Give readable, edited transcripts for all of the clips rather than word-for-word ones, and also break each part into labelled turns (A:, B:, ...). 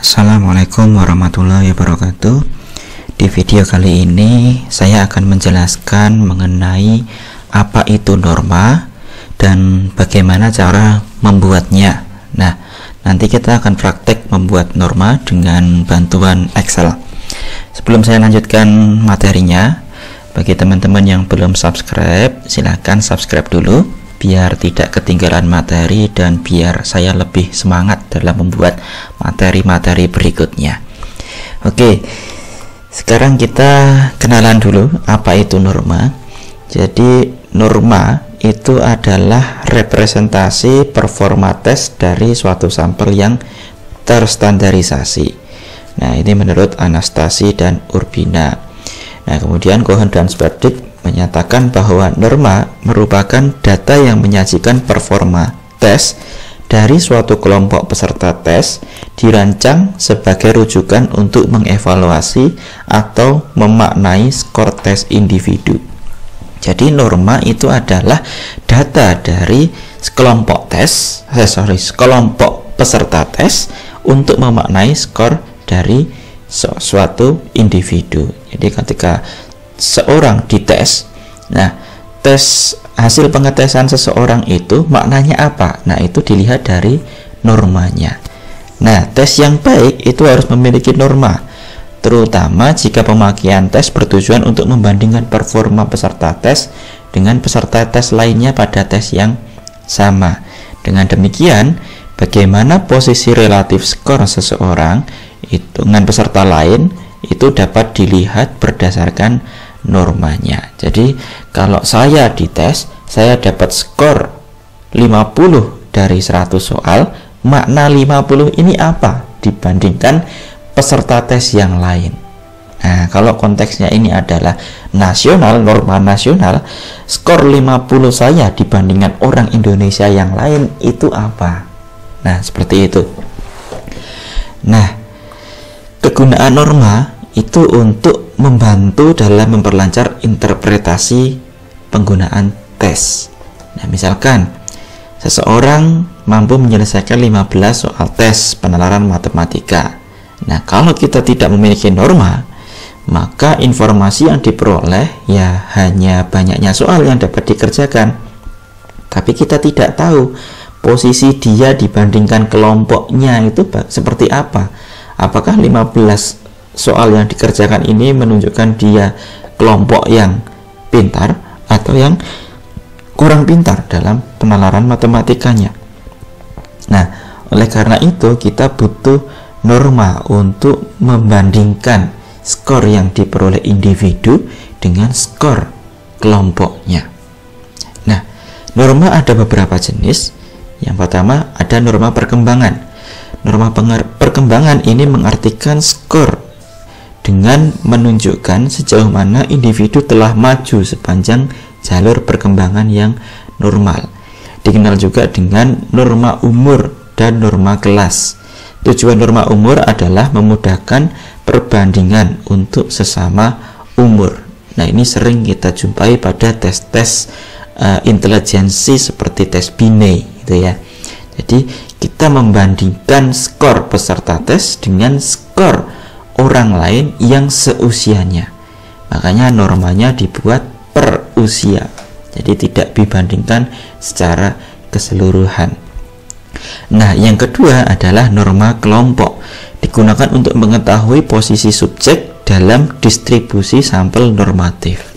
A: Assalamualaikum warahmatullahi wabarakatuh. Di video kali ini saya akan menjelaskan mengenai apa itu norma dan bagaimana cara membuatnya. Nah, nanti kita akan praktek membuat norma dengan bantuan Excel. Sebelum saya lanjutkan materinya, bagi teman-teman yang belum subscribe, silahkan subscribe dulu biar tidak ketinggalan materi dan biar saya lebih semangat dalam membuat materi-materi berikutnya. Oke, sekarang kita kenalan dulu apa itu norma. Jadi norma itu adalah representasi performa tes dari suatu sampel yang terstandarisasi. Nah, ini menurut Anastasi dan Urbina. Nah, kemudian Cohen dan Sperdik menyatakan bahwa norma merupakan data yang menyajikan performa tes dari suatu kelompok peserta tes, dirancang sebagai rujukan untuk mengevaluasi atau memaknai skor tes individu. Jadi norma itu adalah data dari kelompok kelompok peserta tes untuk memaknai skor dari suatu individu. Jadi ketika seorang dites, nah tes hasil pengetesan seseorang itu maknanya apa? Nah, itu dilihat dari normanya. Nah, tes yang baik itu harus memiliki norma, terutama jika pemakaian tes bertujuan untuk membandingkan performa peserta tes dengan peserta tes lainnya pada tes yang sama. Dengan demikian, bagaimana posisi relatif skor seseorang itu dengan peserta lain itu dapat dilihat berdasarkan normanya. Jadi kalau saya dites, saya dapat skor 50 dari 100 soal, makna 50 ini apa dibandingkan peserta tes yang lain. Nah, kalau konteksnya ini adalah nasional, norma nasional, skor 50 saya dibandingkan orang Indonesia yang lain itu apa? Nah, seperti itu. Nah, kegunaan norma itu untuk membantu dalam memperlancar interpretasi penggunaan tes. Nah, misalkan seseorang mampu menyelesaikan 15 soal tes penalaran matematika. Nah, kalau kita tidak memiliki norma, maka informasi yang diperoleh ya hanya banyaknya soal yang dapat dikerjakan. Tapi kita tidak tahu posisi dia dibandingkan kelompoknya itu seperti apa. Apakah 15 soal yang dikerjakan ini menunjukkan dia kelompok yang pintar atau yang kurang pintar dalam penalaran matematikanya. Nah, oleh karena itu kita butuh norma untuk membandingkan skor yang diperoleh individu dengan skor kelompoknya. Nah, norma ada beberapa jenis. Yang pertama ada norma perkembangan. Norma perkembangan ini mengartikan skor dengan menunjukkan sejauh mana individu telah maju sepanjang jalur perkembangan yang normal. Dikenal juga dengan norma umur dan norma kelas. Tujuan norma umur adalah memudahkan perbandingan untuk sesama umur. Nah, ini sering kita jumpai pada tes-tes intelijensi seperti tes Binet gitu ya. Jadi kita membandingkan skor peserta tes dengan skor orang lain yang seusianya. Makanya normanya dibuat per usia. Jadi tidak dibandingkan secara keseluruhan. Nah, yang kedua adalah norma kelompok. Digunakan untuk mengetahui posisi subjek dalam distribusi sampel normatif.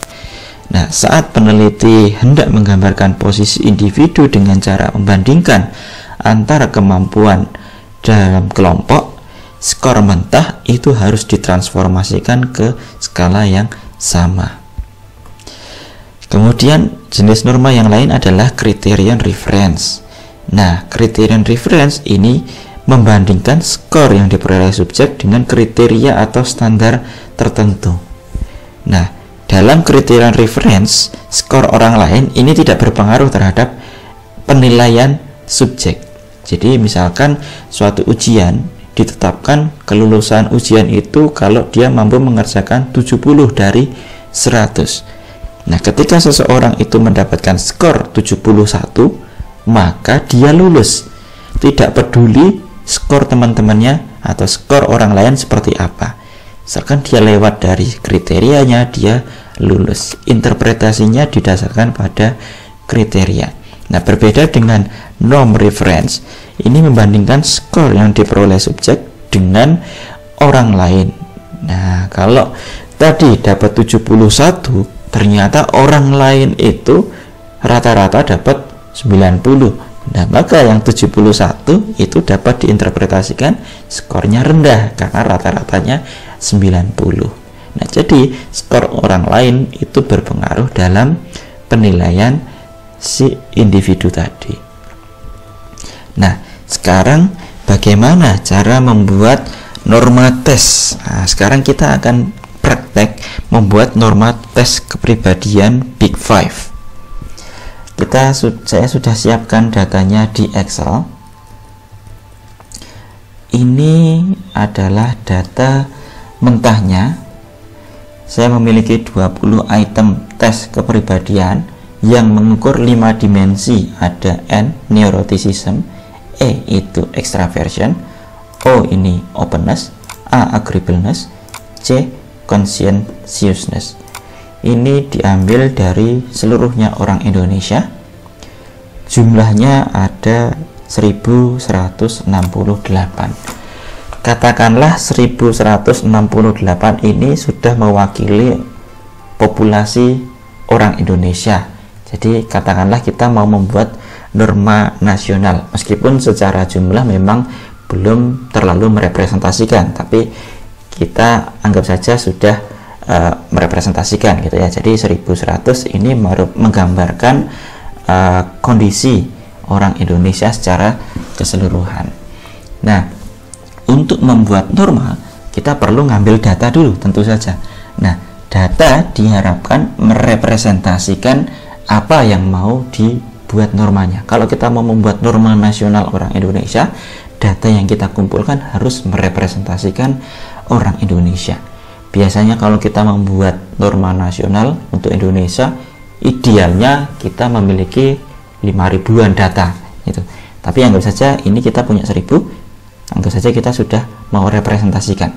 A: Nah, saat peneliti hendak menggambarkan posisi individu dengan cara membandingkan antara kemampuan dalam kelompok, skor mentah itu harus ditransformasikan ke skala yang sama. Kemudian jenis norma yang lain adalah criterion reference. Nah, criterion reference ini membandingkan skor yang diperoleh subjek dengan kriteria atau standar tertentu. Nah, dalam criterion reference, skor orang lain ini tidak berpengaruh terhadap penilaian subjek. Jadi misalkan suatu ujian ditetapkan kelulusan ujian itu kalau dia mampu mengerjakan 70 dari 100. Nah, ketika seseorang itu mendapatkan skor 71, maka dia lulus. Tidak peduli skor teman-temannya atau skor orang lain seperti apa. Misalkan dia lewat dari kriterianya, dia lulus. Interpretasinya didasarkan pada kriteria. Nah, berbeda dengan norm reference, ini membandingkan skor yang diperoleh subjek dengan orang lain. Nah, kalau tadi dapat 71, ternyata orang lain itu rata-rata dapat 90. Nah, maka yang 71 itu dapat diinterpretasikan skornya rendah karena rata-ratanya 90. Nah, jadi skor orang lain itu berpengaruh dalam penilaian si individu tadi. Nah, sekarang bagaimana cara membuat norma tes? Nah, sekarang kita akan praktek membuat norma tes kepribadian Big Five. Saya sudah siapkan datanya di Excel. Ini adalah data mentahnya. Saya memiliki 20 item tes kepribadian yang mengukur 5 dimensi. Ada N, neuroticism, E itu extraversion, O ini openness, A agreeableness, C conscientiousness. Ini diambil dari seluruhnya orang Indonesia. Jumlahnya ada 1168. Katakanlah 1168 ini sudah mewakili populasi orang Indonesia. Jadi katakanlah kita mau membuat norma nasional, meskipun secara jumlah memang belum terlalu merepresentasikan, tapi kita anggap saja sudah merepresentasikan gitu ya. Jadi 1100 ini menggambarkan kondisi orang Indonesia secara keseluruhan. Nah, untuk membuat norma kita perlu ngambil data dulu tentu saja. Nah, data diharapkan merepresentasikan apa yang mau dibuat normanya. Kalau kita mau membuat norma nasional orang Indonesia, data yang kita kumpulkan harus merepresentasikan orang Indonesia. Biasanya kalau kita membuat norma nasional untuk Indonesia, idealnya kita memiliki 5.000-an data gitu. Tapi anggap saja ini kita punya 1.000, anggap saja kita sudah mau representasikan.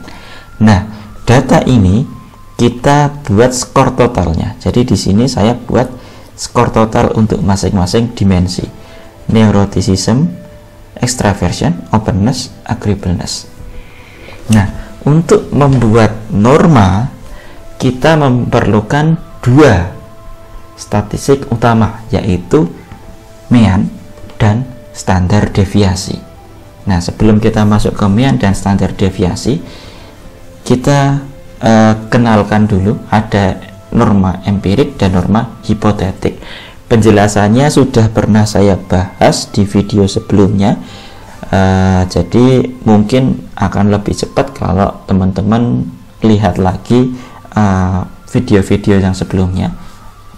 A: Nah, data ini kita buat skor totalnya. Jadi di sini saya buat skor total untuk masing-masing dimensi: neuroticism, extraversion, openness, agreeableness. Nah, untuk membuat norma kita memerlukan 2 statistik utama, yaitu mean dan standar deviasi. Nah, sebelum kita masuk ke mean dan standar deviasi, kita kenalkan dulu ada norma empirik dan norma hipotetik. Penjelasannya sudah pernah saya bahas di video sebelumnya. Jadi mungkin akan lebih cepat kalau teman-teman lihat lagi video-video yang sebelumnya,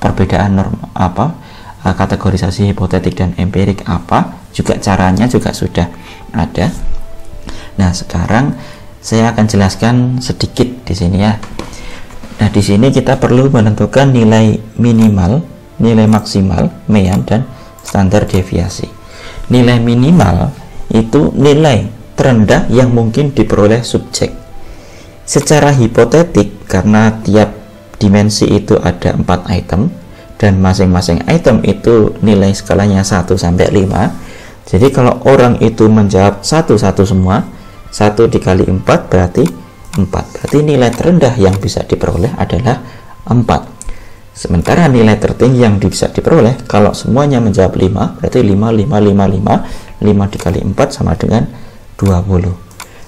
A: perbedaan norma apa, kategorisasi hipotetik dan empirik apa, juga caranya juga sudah ada. Nah, sekarang saya akan jelaskan sedikit di sini ya. Nah, di sini kita perlu menentukan nilai minimal, nilai maksimal, mean dan standar deviasi. Nilai minimal itu nilai terendah yang mungkin diperoleh subjek. Secara hipotetik, karena tiap dimensi itu ada 4 item dan masing-masing item itu nilai skalanya 1 sampai 5. Jadi kalau orang itu menjawab 1 semua, 1 dikali 4 berarti 4. Berarti nilai terendah yang bisa diperoleh adalah 4. Sementara nilai tertinggi yang bisa diperoleh kalau semuanya menjawab 5, berarti 5 dikali 4 sama dengan 20.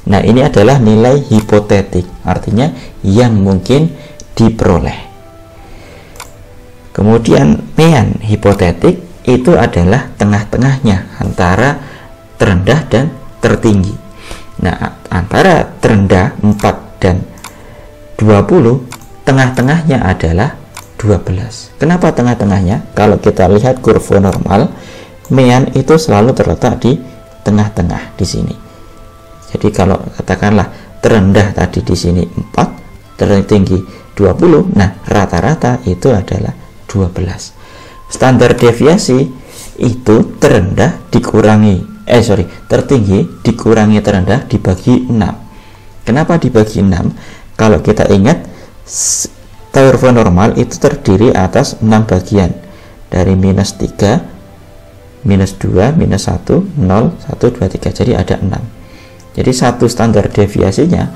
A: Nah, ini adalah nilai hipotetik, artinya yang mungkin diperoleh. Kemudian mean hipotetik itu adalah tengah-tengahnya antara terendah dan tertinggi. Nah, antara terendah 4 dan 20, tengah-tengahnya adalah 12. Kenapa tengah-tengahnya? Kalau kita lihat kurva normal, mean itu selalu terletak di tengah-tengah di sini. Jadi kalau katakanlah terendah tadi di sini 4, tertinggi 20, nah rata-rata itu adalah 12. Standar deviasi itu terendah dikurangi tertinggi dikurangi terendah dibagi 6. Kenapa dibagi 6? Kalau kita ingat, kurva normal itu terdiri atas 6 bagian, dari minus 3, minus 2, minus 1, 0, 1, 2, 3, jadi ada 6. Jadi satu standar deviasinya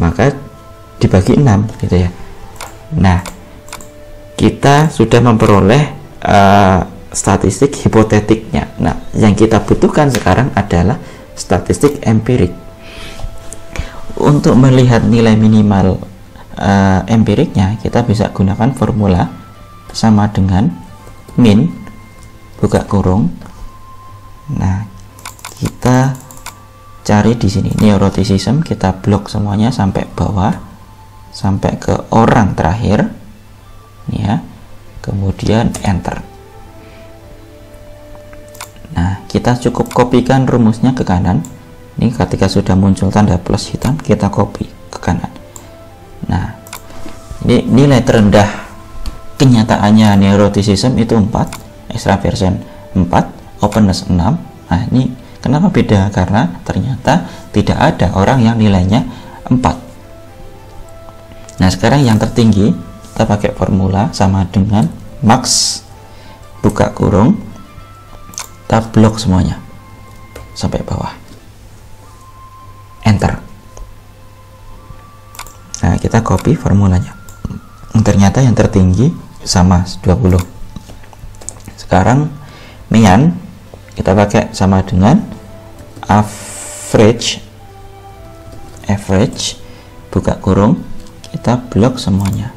A: maka dibagi 6 gitu ya. Nah, kita sudah memperoleh statistik hipotetiknya. Nah, yang kita butuhkan sekarang adalah statistik empirik. Untuk melihat nilai minimal empiriknya, kita bisa gunakan formula sama dengan min buka kurung. Nah, kita cari di sini neuroticism, kita blok semuanya sampai bawah, sampai ke orang terakhir ya, kemudian enter. Nah, kita cukup kopikan rumusnya ke kanan. Ini ketika sudah muncul tanda plus hitam, kita copy ke kanan. Nah, ini nilai terendah kenyataannya neuroticism itu 4, extraversion 4, openness 6. Nah, ini kenapa beda? Karena ternyata tidak ada orang yang nilainya 4. Nah, sekarang yang tertinggi kita pakai formula sama dengan max buka kurung, kita blok semuanya sampai bawah, enter. Nah, kita copy formulanya. Ternyata yang tertinggi sama 20. Sekarang median kita pakai sama dengan average buka kurung, kita blok semuanya,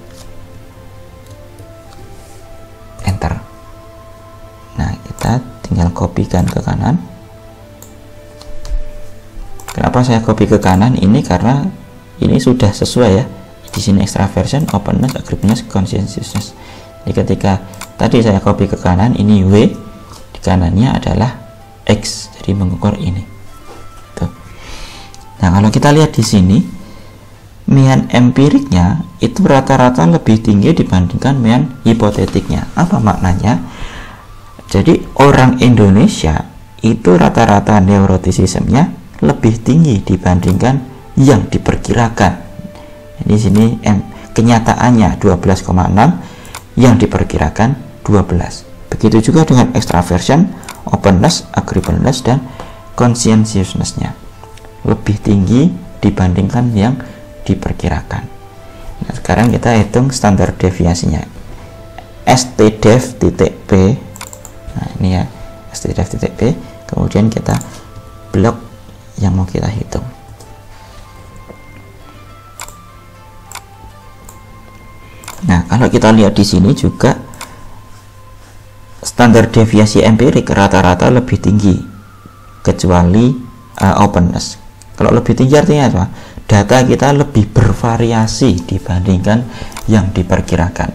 A: enter. Nah, kita tinggal kopikan ke kanan. Kenapa saya copy ke kanan? Ini karena ini sudah sesuai ya. Di sini extraversion, openness, agreeableness, conscientiousness. Jadi ketika tadi saya copy ke kanan, ini W, di kanannya adalah X, jadi mengukur ini. Tuh. Nah, kalau kita lihat di sini, mean empiriknya itu rata-rata lebih tinggi dibandingkan mean hipotetiknya. Apa maknanya? Jadi orang Indonesia itu rata-rata neuroticismnya lebih tinggi dibandingkan yang diperkirakan. Di sini kenyataannya 12,6, yang diperkirakan 12. Begitu juga dengan extraversion, openness, agreeableness, dan conscientiousness-nya lebih tinggi dibandingkan yang diperkirakan. Nah, sekarang kita hitung standar deviasinya, stdev.p. Nah, ini ya stdev.p, kemudian kita blok yang mau kita hitung. Nah, kalau kita lihat di sini juga standar deviasi empirik rata-rata lebih tinggi kecuali openness. Kalau lebih tinggi artinya apa? Data kita lebih bervariasi dibandingkan yang diperkirakan,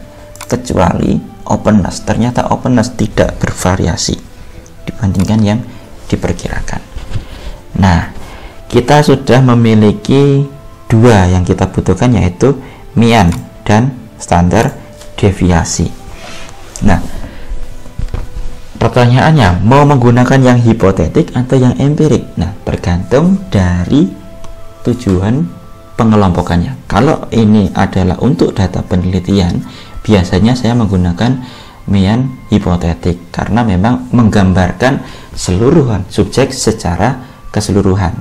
A: kecuali openness. Ternyata openness tidak bervariasi dibandingkan yang diperkirakan. Nah, kita sudah memiliki dua yang kita butuhkan, yaitu mean dan standar deviasi. Nah, pertanyaannya, mau menggunakan yang hipotetik atau yang empirik? Nah, tergantung dari tujuan pengelompokannya. Kalau ini adalah untuk data penelitian, biasanya saya menggunakan mean hipotetik karena memang menggambarkan seluruhan subjek secara keseluruhan.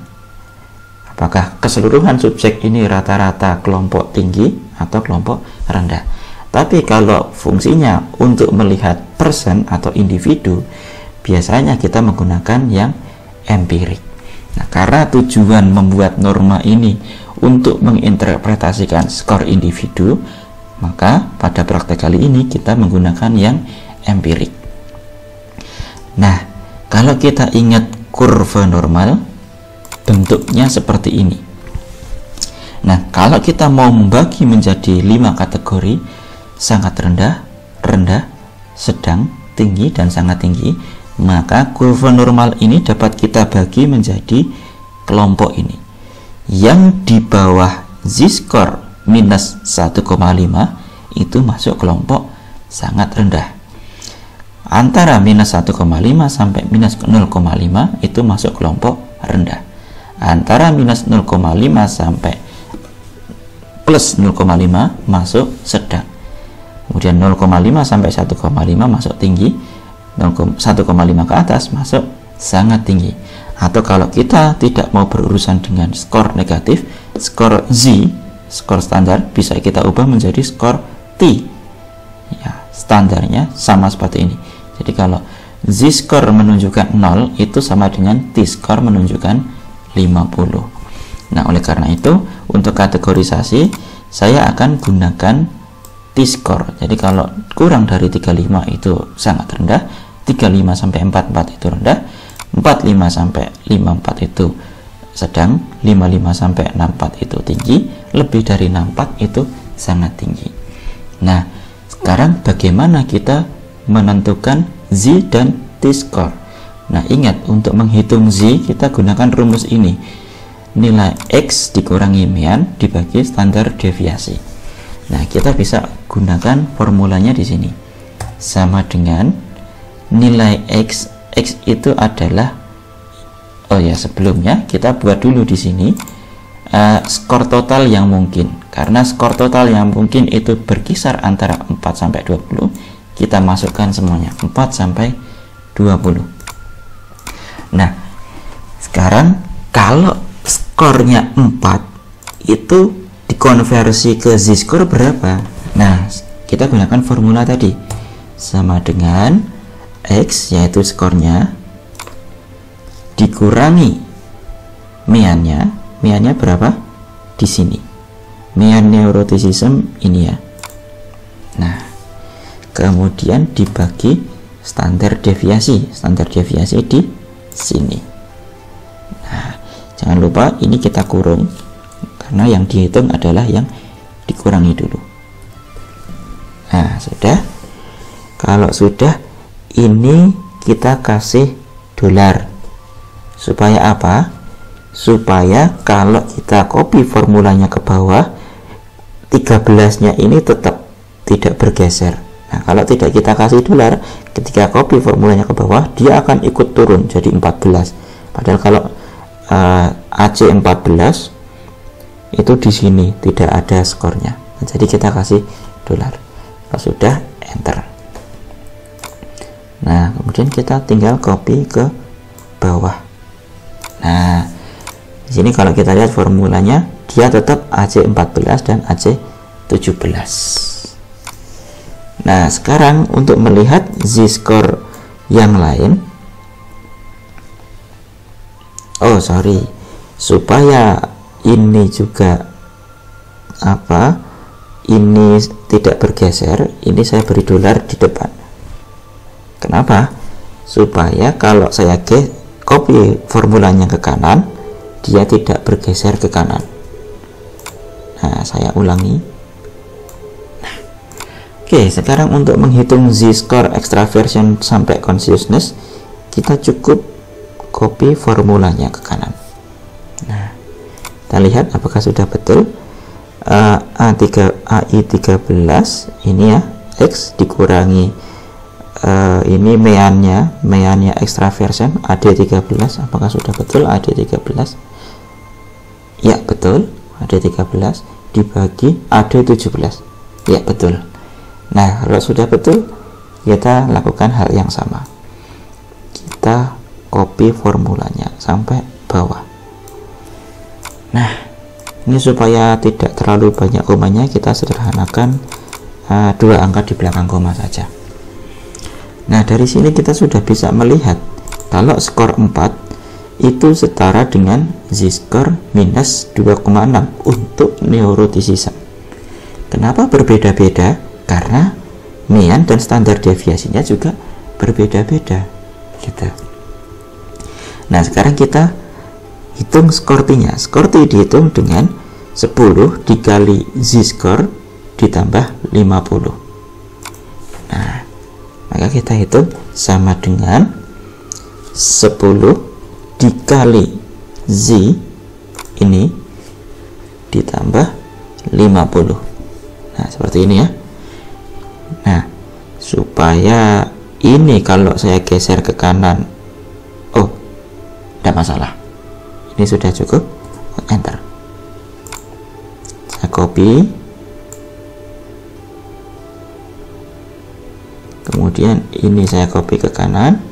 A: Apakah keseluruhan subjek ini rata-rata kelompok tinggi atau kelompok rendah. Tapi kalau fungsinya untuk melihat person atau individu, biasanya kita menggunakan yang empirik. Nah, karena tujuan membuat norma ini untuk menginterpretasikan skor individu, maka pada praktek kali ini kita menggunakan yang empirik. Nah, kalau kita ingat kurva normal, bentuknya seperti ini. Nah, kalau kita mau membagi menjadi 5 kategori, sangat rendah, rendah, sedang, tinggi, dan sangat tinggi, maka kurva normal ini dapat kita bagi menjadi kelompok ini. Yang di bawah z-score minus 1,5 itu masuk kelompok sangat rendah. antara minus 1,5 sampai minus 0,5 itu masuk kelompok rendah. Antara minus 0,5 sampai plus 0,5 masuk sedang. Kemudian 0,5 sampai 1,5 masuk tinggi. 1,5 ke atas masuk sangat tinggi. Atau kalau kita tidak mau berurusan dengan skor negatif, skor Z, skor standar, bisa kita ubah menjadi skor T. Ya, standarnya sama seperti ini. Jadi kalau Z-score menunjukkan 0 itu sama dengan T-score menunjukkan 50. Nah, oleh karena itu untuk kategorisasi saya akan gunakan T-score. Jadi kalau kurang dari 35 itu sangat rendah, 35 sampai 44 itu rendah, 45 sampai 54 itu sedang, 55 sampai 64 itu tinggi, lebih dari 64 itu sangat tinggi. Nah, sekarang bagaimana kita menentukan Z dan T-score? Nah, ingat, untuk menghitung Z kita gunakan rumus ini. Nilai X dikurangi mean dibagi standar deviasi. Nah, kita bisa gunakan formulanya di sini. Sama dengan nilai X. X itu adalah, oh ya, sebelumnya kita buat dulu di sini skor total yang mungkin. Karena skor total yang mungkin itu berkisar antara 4 sampai 20. Kita masukkan semuanya 4 sampai 20. Nah, sekarang kalau skornya 4 itu dikonversi ke Z-score berapa? Nah, kita gunakan formula tadi. Sama dengan X, yaitu skornya, dikurangi meannya. Meannya berapa? Di sini. Mean neuroticism ini ya. Nah, kemudian dibagi standar deviasi. Standar deviasi di sini. Nah, jangan lupa ini kita kurung karena yang dihitung adalah yang dikurangi dulu. Nah, sudah. Kalau sudah, ini kita kasih dolar. Supaya apa? Supaya kalau kita copy formulanya ke bawah, 13-nya ini tetap tidak bergeser. Nah, kalau tidak kita kasih dolar, ketika copy formulanya ke bawah, dia akan ikut turun jadi 14. Padahal kalau AC 14 itu di sini tidak ada skornya. Nah, jadi kita kasih dolar. Kalau sudah, enter. Nah, kemudian kita tinggal copy ke bawah. Nah, di sini kalau kita lihat formulanya, dia tetap AC 14 dan AC 17. Nah, sekarang untuk melihat Z-score yang lain, supaya ini juga ini tidak bergeser, ini saya beri dolar di depan. Kenapa? Supaya kalau saya copy formulanya ke kanan, dia tidak bergeser ke kanan. Nah, saya ulangi. Oke, sekarang untuk menghitung Z-score extraversion sampai consciousness, kita cukup copy formulanya ke kanan. Nah, kita lihat apakah sudah betul. AI13 ini ya, X dikurangi ini meannya extraversion AD13. Apakah sudah betul AD13? Ya, betul. AD13 dibagi AD17. Ya, betul. Nah, kalau sudah betul, kita lakukan hal yang sama. Kita copy formulanya sampai bawah. Nah, ini supaya tidak terlalu banyak komanya, kita sederhanakan 2 angka di belakang koma saja. Nah, dari sini kita sudah bisa melihat kalau skor 4 itu setara dengan Z-score minus 2,6 untuk neuroticism. Kenapa berbeda-beda? Karena mean dan standar deviasinya juga berbeda-beda gitu. Nah, sekarang kita hitung skor T-nya. Skor T dihitung dengan 10 dikali Z-score ditambah 50. Nah, maka kita hitung sama dengan 10 dikali Z ini ditambah 50. Nah, seperti ini ya. Nah, supaya Ini kalau saya geser ke kanan, oh, tidak masalah, ini sudah cukup. Enter. Saya copy, kemudian ini saya copy ke kanan,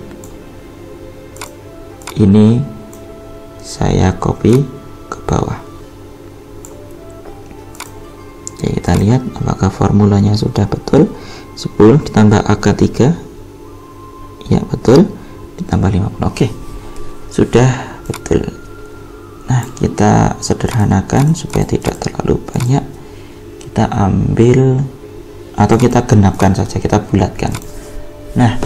A: ini saya copy ke bawah. Oke, kita lihat apakah formulanya sudah betul. 10 ditambah AK 3, ya betul, ditambah 50. Oke, sudah betul. Nah, kita sederhanakan supaya tidak terlalu banyak. Kita ambil atau kita genapkan saja, kita bulatkan. Nah,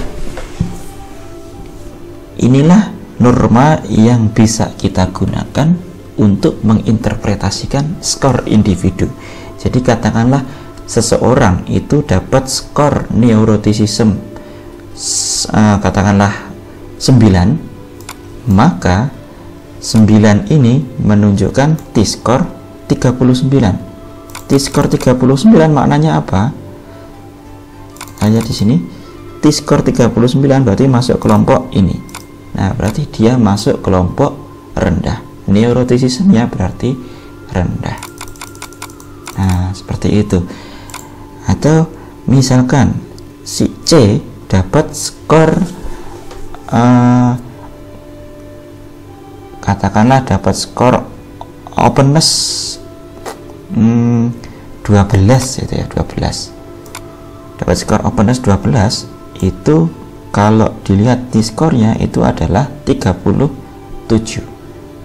A: inilah norma yang bisa kita gunakan untuk menginterpretasikan skor individu. Jadi katakanlah seseorang itu dapat skor neuroticism katakanlah 9, maka 9 ini menunjukkan T-score 39. T-score 39 maknanya apa? Hanya di sini T-score 39 berarti masuk kelompok ini. Nah, berarti dia masuk kelompok rendah. Neuroticismnya berarti rendah. Nah, seperti itu. Atau misalkan si C dapat skor katakanlah dapat skor openness 12 itu ya, 12. Dapat skor openness 12 itu kalau dilihat di skornya itu adalah 37.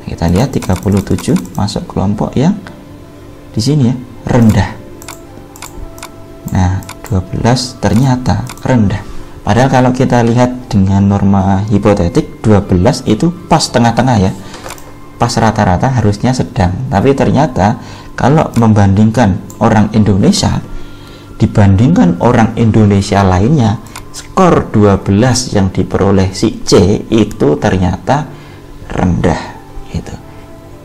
A: Nah, kita lihat 37 masuk kelompok yang di sini ya, rendah. Nah, 12 ternyata rendah. Padahal kalau kita lihat dengan norma hipotetik 12 itu pas tengah-tengah ya. Pas rata-rata harusnya sedang. Tapi ternyata kalau membandingkan orang Indonesia dibandingkan orang Indonesia lainnya, skor 12 yang diperoleh si C itu ternyata rendah gitu.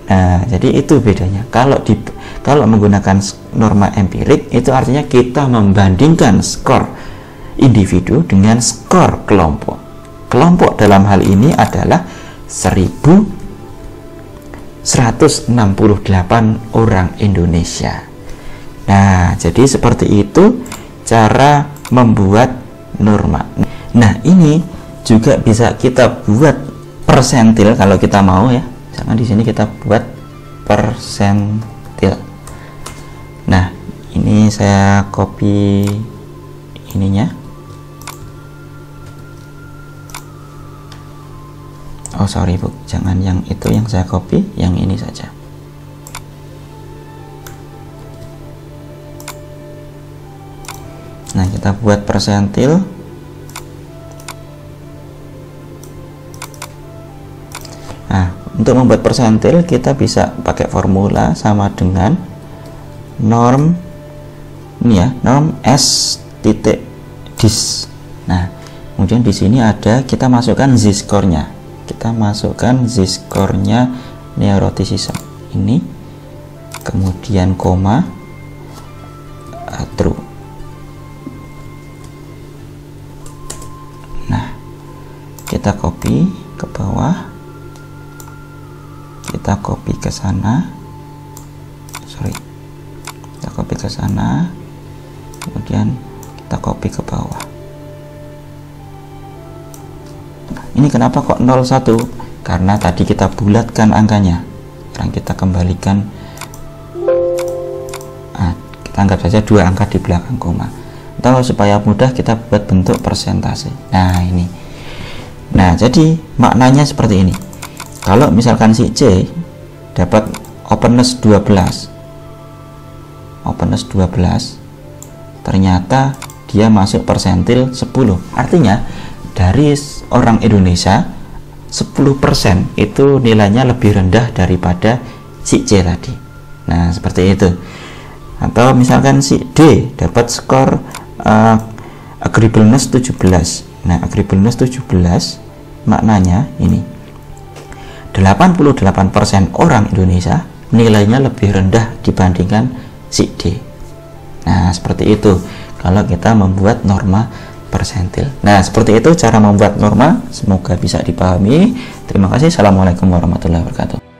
A: Nah, jadi itu bedanya. Kalau menggunakan norma empirik itu artinya kita membandingkan skor individu dengan skor kelompok. Kelompok dalam hal ini adalah 1168 orang Indonesia. Nah, jadi seperti itu cara membuat norma. Nah, ini juga bisa kita buat persentil kalau kita mau ya. Misalkan di sini kita buat persentil. Nah, ini saya copy ininya. Oh sorry Bu, jangan yang itu yang saya copy, yang ini saja. Nah, kita buat persentil. Nah, untuk membuat persentil kita bisa pakai formula sama dengan norm ini ya, norm S.dis. Nah, kemudian di sini ada kita masukkan z-score-nya. Kita masukkan z-score-nya neuroticism ini, kemudian koma, true. Nah, kita copy ke bawah, kita copy ke sana, kita copy ke sana, kemudian kita copy ke bawah. Ini kenapa kok 01? Karena tadi kita bulatkan angkanya. Sekarang kita kembalikan, kita anggap saja 2 angka di belakang koma. Atau supaya mudah kita buat bentuk persentase. Nah, ini. Nah, jadi maknanya seperti ini. Kalau misalkan si C dapat openness 12, ternyata dia masuk persentil 10. Artinya dari orang Indonesia 10% itu nilainya lebih rendah daripada si C tadi. Nah, seperti itu. Atau misalkan si D dapat skor agreeableness 17. Nah, agreeableness 17 maknanya ini 88% orang Indonesia nilainya lebih rendah dibandingkan si D. Nah, seperti itu kalau kita membuat norma persentil. Nah, seperti itu cara membuat norma. Semoga bisa dipahami. Terima kasih. Assalamualaikum warahmatullahi wabarakatuh.